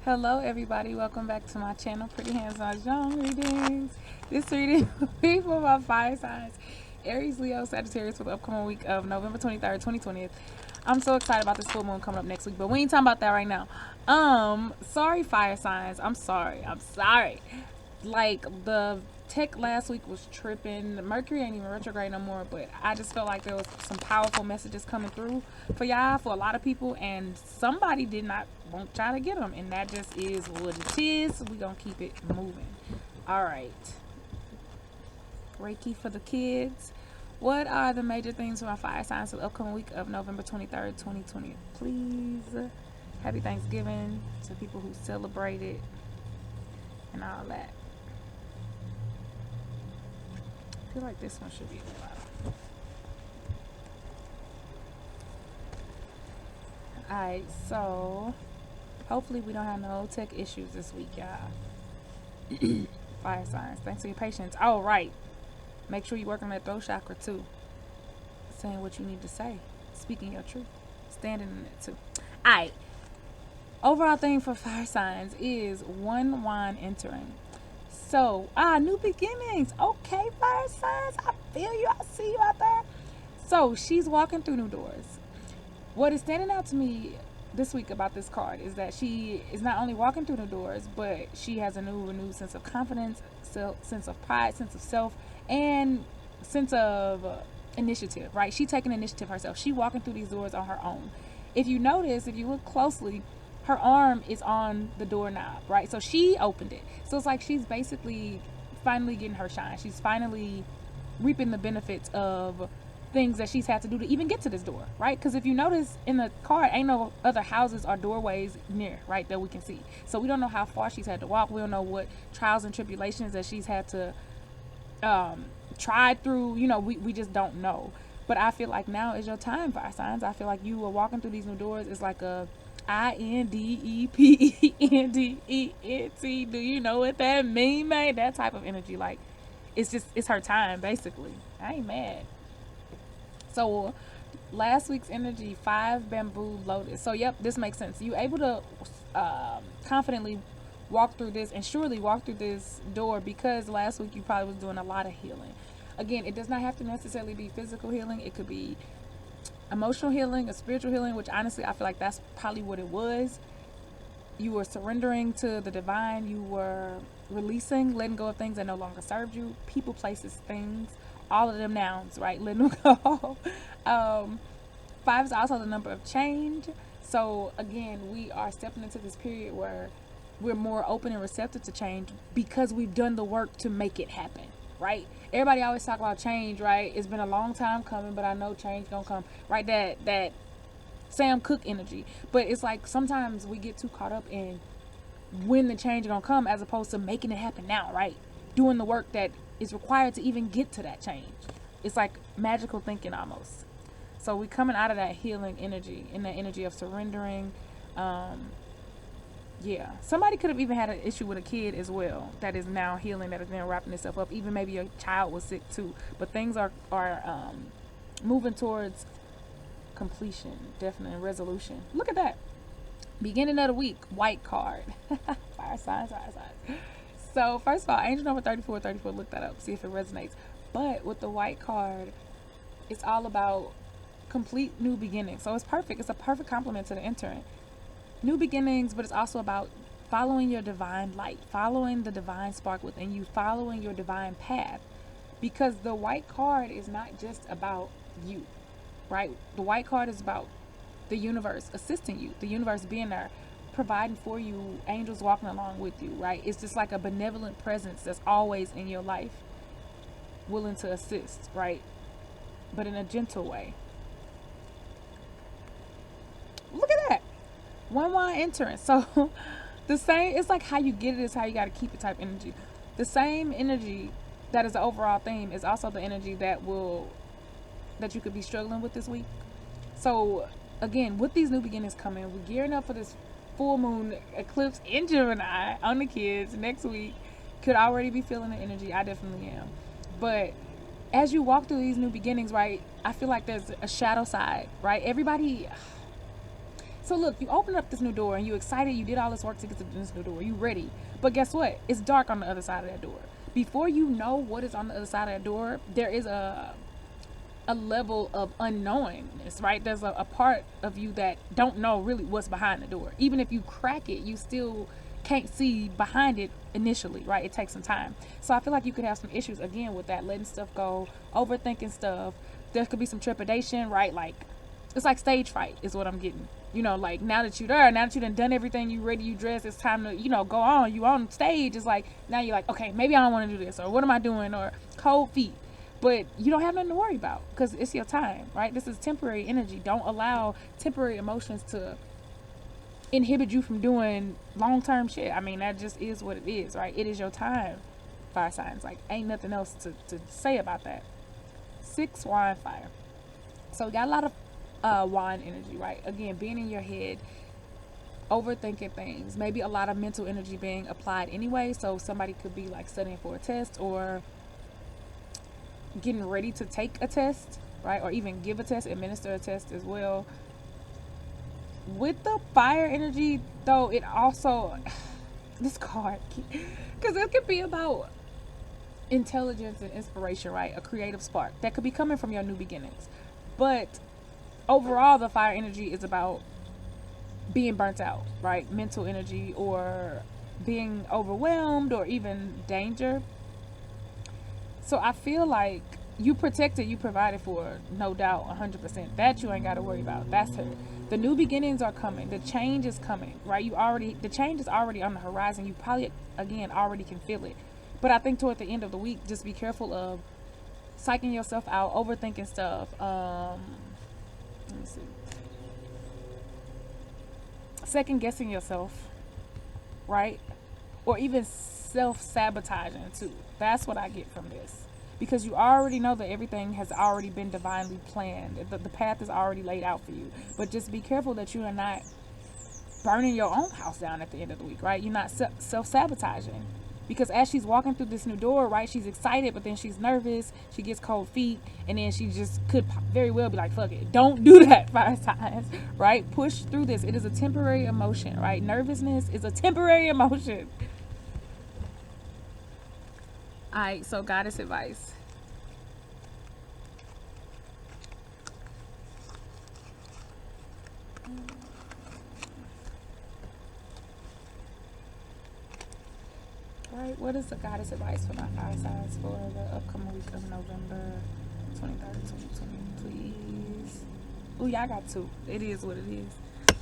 Hello everybody, welcome back to my channel, Pretty Hands Mah Jongg readings. This reading will be for my fire signs, Aries, Leo, Sagittarius for the upcoming week of November 23rd, 2020. I'm so excited about this full moon coming up next week, but we ain't talking about that right now. Sorry fire signs, I'm sorry. Like, the tech last week was tripping. Mercury ain't even retrograde no more, but I just felt like there was some powerful messages coming through for y'all, for a lot of people, and somebody did not want y'all to get them, and that just is what it is. We gonna keep it moving. All right, Reiki for the kids. What are the major things for my fire signs for the upcoming week of November 23rd, 2020? Please. Happy Thanksgiving to people who celebrate it and all that. I feel like this one should be a lot. Alright, so hopefully we don't have no tech issues this week, y'all. Fire signs. Thanks for your patience. All right. Make sure you work on that throat chakra too. Saying what you need to say. Speaking your truth. Standing in it too. Alright. Overall thing for fire signs is one wine entering. So, new beginnings. Okay, fire signs. I feel you. I see you out there. So, she's walking through new doors. What is standing out to me this week about this card is that she is not only walking through the doors, but she has a new renewed sense of confidence, sense of pride, sense of self, and sense of initiative, right? She taking initiative herself. She walking through these doors on her own. If you notice, if you look closely, her arm is on the doorknob, right? So she opened it. So it's like she's basically finally getting her shine. She's finally reaping the benefits of things that she's had to do to even get to this door, right? Because if you notice in the card, ain't no other houses or doorways near, right, that we can see. So we don't know how far she's had to walk. We don't know what trials and tribulations that she's had to try through. We just don't know. But I feel like now is your time, fire signs. I feel like you are walking through these new doors. It's like a INDEPENDENT. Do you know what that mean, man? That type of energy. Like, it's her time, basically. I ain't mad. So last week's energy, 5 bamboo lotus. So yep, this makes sense. You able to confidently walk through this and surely walk through this door because last week you probably was doing a lot of healing. Again, it does not have to necessarily be physical healing. It could be emotional healing, a spiritual healing, which honestly I feel like that's probably what it was. You were surrendering to the divine. You were releasing, letting go of things that no longer served you. People, places, things, all of them nouns, right? Letting them go. 5 is also the number of change. So again, we are stepping into this period where we're more open and receptive to change because we've done the work to make it happen, right? Everybody always talk about change, right? It's been a long time coming, but I know change gonna come, right? That Sam Cooke energy. But it's like sometimes we get too caught up in when the change gonna come as opposed to making it happen now, right? Doing the work that is required to even get to that change. It's like magical thinking almost. So we coming out of that healing energy, in that energy of surrendering. Yeah, somebody could have even had an issue with a kid as well that is now healing, that is now wrapping itself up. Even maybe your child was sick too, but things are moving towards completion, definitely resolution. Look at that. Beginning of the week, white card. Fire signs, fire signs. So first of all, angel number 3434, look that up, see if it resonates. But with the white card, it's all about complete new beginnings. So it's perfect. It's a perfect complement to the intern. New beginnings, but it's also about following your divine light, following the divine spark within you, following your divine path. Because the white card is not just about you, right? The white card is about the universe assisting you, the universe being there, providing for you, angels walking along with you, right? It's just like a benevolent presence that's always in your life, willing to assist, right? But in a gentle way. Look at that. One wine entering. So the same, it's like how you get it is how you got to keep it type energy. The same energy that is the overall theme is also the energy that you could be struggling with this week. So again, with these new beginnings coming, we're gearing up for this full moon eclipse in Gemini on the kids next week. Could already be feeling the energy. I definitely am. But as you walk through these new beginnings, right, I feel like there's a shadow side, right? Everybody, So look, you open up this new door and you excited, you did all this work to get to this new door, you ready. But guess what? It's dark on the other side of that door. Before you know what is on the other side of that door, there is a level of unknowingness, right? There's a part of you that don't know really what's behind the door. Even if you crack it, you still can't see behind it initially, right? It takes some time. So I feel like you could have some issues again with that, letting stuff go, overthinking stuff. There could be some trepidation, right? Like, it's like stage fright is what I'm getting. You know, like now that you're there, now that you done everything, you ready, you dressed, it's time to, go on. You on stage. It's like, now you're like, okay, maybe I don't want to do this, or what am I doing, or cold feet. But you don't have nothing to worry about because it's your time, right? This is temporary energy. Don't allow temporary emotions to inhibit you from doing long-term shit. I mean, that just is what it is, right? It is your time, fire signs. Like, ain't nothing else to say about that. 6 wine fire. So we got a lot of wine energy, right? Again, being in your head, overthinking things, maybe a lot of mental energy being applied anyway. So somebody could be like studying for a test or getting ready to take a test, right? Or even give a test, administer a test as well. With the fire energy, though, it also, this card, because it could be about intelligence and inspiration, right? A creative spark that could be coming from your new beginnings. But overall, the fire energy is about being burnt out, right? Mental energy, or being overwhelmed, or even danger. So I feel like you protected, you provided for, no doubt, 100%. That you ain't got to worry about. That's her. The new beginnings are coming. The change is coming, right? The change is already on the horizon. You probably, again, already can feel it. But I think toward the end of the week, just be careful of psyching yourself out, overthinking stuff. Let me see. Second guessing yourself, right? Or even self-sabotaging too. That's what I get from this, because you already know that everything has already been divinely planned. The path is already laid out for you. But just be careful that you are not burning your own house down at the end of the week, right? You're not self-sabotaging, because as she's walking through this new door, right, she's excited, but then she's nervous, she gets cold feet, and then she just could very well be like, fuck it, don't do that 5 times, right? Push through this. It is a temporary emotion, right? Nervousness is a temporary emotion. All right, so goddess advice. All right, what is the goddess advice for my fire signs for the upcoming week of November 23rd, 2020, please? Oh, y'all got 2. It is what it is.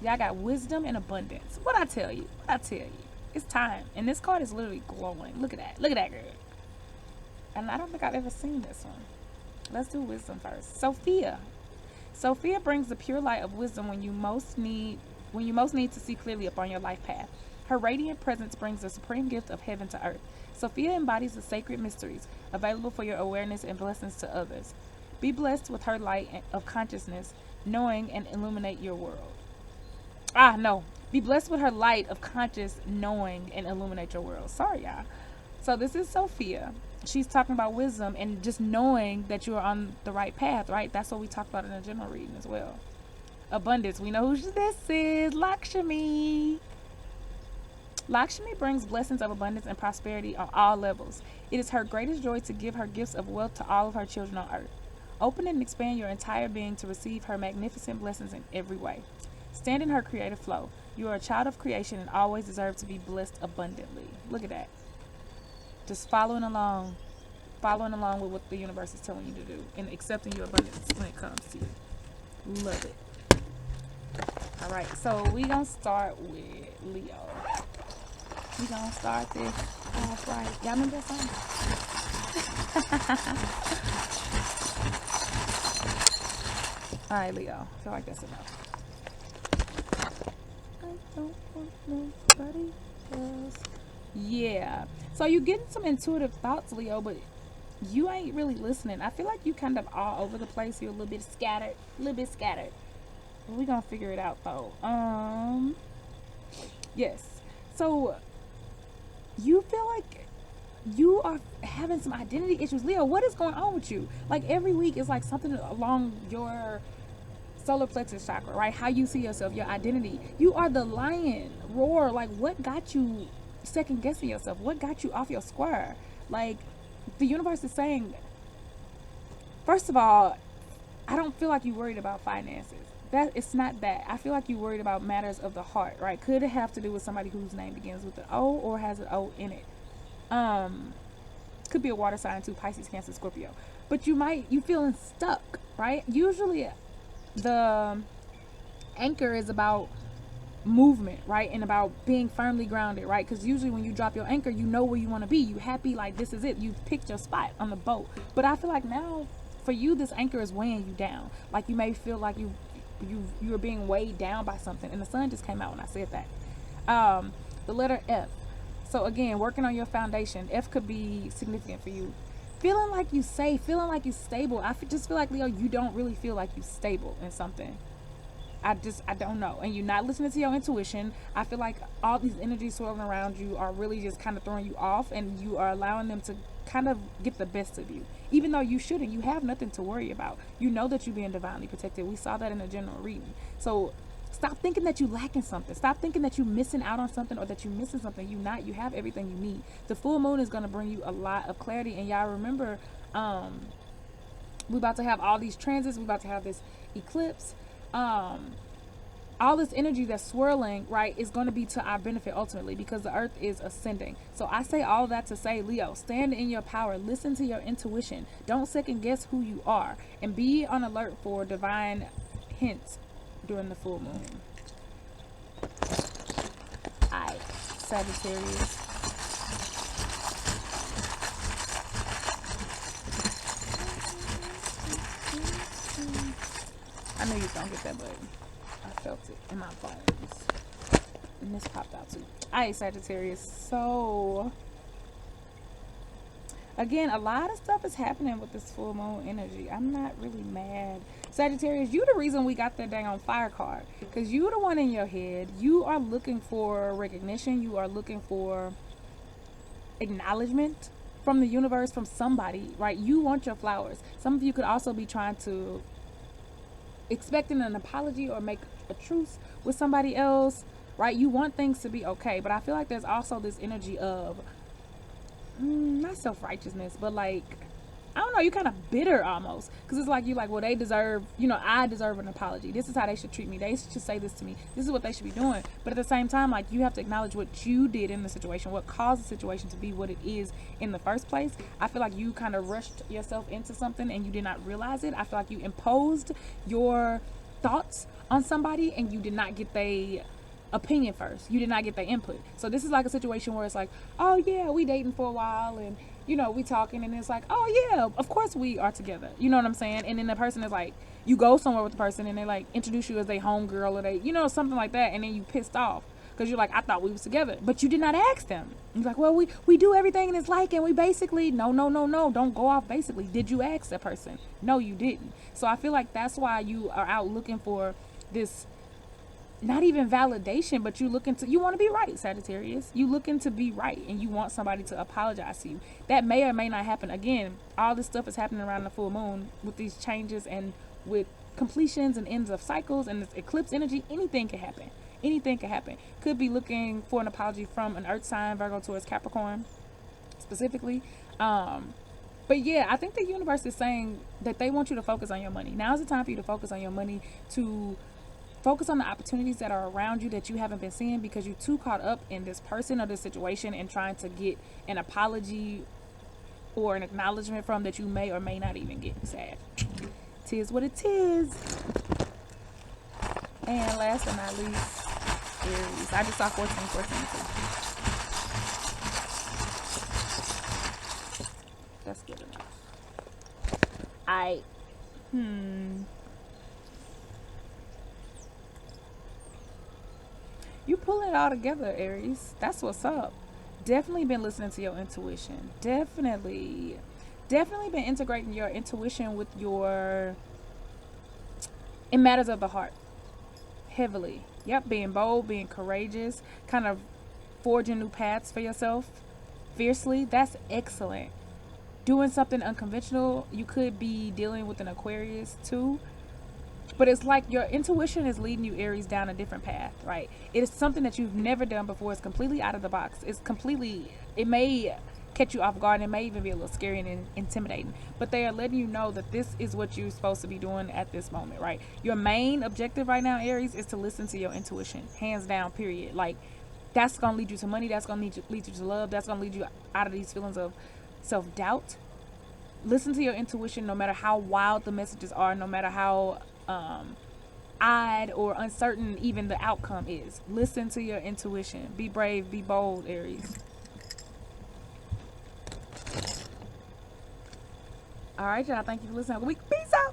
Y'all got wisdom and abundance. What I tell you? It's time. And this card is literally glowing. Look at that. Look at that, girl. And I don't think I've ever seen this one. Let's do wisdom first. Sophia. Sophia brings the pure light of wisdom when you most need to see clearly upon your life path. Her radiant presence brings the supreme gift of heaven to earth. Sophia embodies the sacred mysteries available for your awareness and blessings to others. Be blessed with her light of consciousness, knowing and illuminate your world. Be blessed with her light of conscious knowing and illuminate your world. Sorry, y'all. So this is Sophia. She's talking about wisdom and just knowing that you are on the right path, right? That's what we talked about in the general reading as well. Abundance. We know who this is. Lakshmi. Lakshmi brings blessings of abundance and prosperity on all levels. It is her greatest joy to give her gifts of wealth to all of her children on earth. Open and expand your entire being to receive her magnificent blessings in every way. Stand in her creative flow. You are a child of creation and always deserve to be blessed abundantly. Look at that. Just following along with what the universe is telling you to do and accepting your abundance when it comes to you. Love it. All right, so we gonna start with Leo. We gonna start this off right. Y'all remember that song? All right, Leo. I feel like that's enough. I don't want nobody else. Yeah. So you getting some intuitive thoughts, Leo, but you ain't really listening. I feel like you kind of all over the place. You're a little bit scattered. But we gonna figure it out though. Yes. So you feel like you are having some identity issues, Leo. What is going on with you? Like every week is like something along your solar plexus chakra, right? How you see yourself, your identity. You are the lion. Roar. Like, what got you second guessing yourself? What got you off your square? Like, the universe is saying, first of all, I don't feel like you worried about finances. That it's not that. I feel like you worried about matters of the heart, right? Could it have to do with somebody whose name begins with an O or has an O in it? Could be a water sign too, Pisces, Cancer, Scorpio. But you feeling stuck, right? Usually the anchor is about movement, right? And about being firmly grounded, right? Because usually when you drop your anchor, you know where you want to be. You happy, like this is it. You've picked your spot on the boat. But I feel like now for you, this anchor is weighing you down. Like you may feel like you're being weighed down by something. And the sun just came out when I said that. The letter F. So again, working on your foundation. F could be significant for you. Feeling like you safe, feeling like you stable. Just feel like, Leo, you don't really feel like you stable in something. I don't know. And you're not listening to your intuition. I feel like all these energies swirling around you are really just kind of throwing you off, and you are allowing them to kind of get the best of you. Even though you shouldn't, you have nothing to worry about. You know that you're being divinely protected. We saw that in the general reading. So stop thinking that you're lacking something. Stop thinking that you're missing out on something or that you're missing something. You're not. You have everything you need. The full moon is going to bring you a lot of clarity. And y'all remember, we're about to have all these transits. We're about to have this eclipse. All this energy that's swirling, right, is going to be to our benefit ultimately, because the earth is ascending. So I say all that to say, Leo, stand in your power, listen to your intuition, don't second guess who you are, and be on alert for divine hints during the full moon. Alright, Sagittarius. I knew you was gonna get that, but I felt it in my bones. And this popped out too. Alright, Sagittarius. So again, a lot of stuff is happening with this full moon energy. I'm not really mad. Sagittarius, you the reason we got that dang on fire card. Because you the one in your head. You are looking for recognition. You are looking for acknowledgement from the universe, from somebody, right? You want your flowers. Some of you could also be trying to expecting an apology or make a truce with somebody else, right? You want things to be okay, but I feel like there's also this energy of not self-righteousness, but like, I don't know, you kind of bitter almost, because it's like you like, well, they deserve, I deserve an apology. This is how they should treat me. They should say this to me. This is what they should be doing. But at the same time, like, you have to acknowledge what you did in the situation, what caused the situation to be what it is in the first place. I feel like you kind of rushed yourself into something and you did not realize it. I feel like you imposed your thoughts on somebody and you did not get their opinion first. You did not get their input. So this is like a situation where it's like, oh yeah, we dating for a while and we talking, and it's like, oh yeah, of course we are together. You know what I'm saying? And then the person is like, you go somewhere with the person and they like introduce you as their homegirl or they, something like that, and then you pissed off because you're like, I thought we was together, but you did not ask them. It's like, well, we do everything and it's like, and we basically, no, don't go off basically. Did you ask that person? No, you didn't. So I feel like that's why you are out looking for this, not even validation, but you want to be right, Sagittarius. You looking to be right, and you want somebody to apologize to you. That may or may not happen. Again, all this stuff is happening around the full moon with these changes and with completions and ends of cycles and this eclipse energy. Anything can happen. Anything can happen. Could be looking for an apology from an earth sign, Virgo, Taurus, Capricorn, specifically. But yeah, I think the universe is saying that they want you to focus on your money. Now's the time for you to focus on your money, to focus on the opportunities that are around you that you haven't been seeing, because you're too caught up in this person or this situation and trying to get an apology or an acknowledgement from that you may or may not even get. Sad. Tis what it is. And last but not least, Aries. I just saw 14 too. That's good enough. You pulling it all together, Aries. That's what's up. Definitely been listening to your intuition. Definitely been integrating your intuition with in matters of the heart. Heavily. Yep, being bold, being courageous, kind of forging new paths for yourself fiercely. That's excellent. Doing something unconventional. You could be dealing with an Aquarius too. But it's like your intuition is leading you, Aries, down a different path, right? It is something that you've never done before. It's completely out of the box. It's completely, it may catch you off guard. It may even be a little scary and intimidating. But they are letting you know that this is what you're supposed to be doing at this moment, right? Your main objective right now, Aries, is to listen to your intuition. Hands down, period. Like, that's going to lead you to money. That's going to lead you to love. That's going to lead you out of these feelings of self-doubt. Listen to your intuition, no matter how wild the messages are, no matter how odd or uncertain even the outcome is. Listen to your intuition. Be brave, be bold, Aries. All right, y'all. Thank you for listening. Peace out.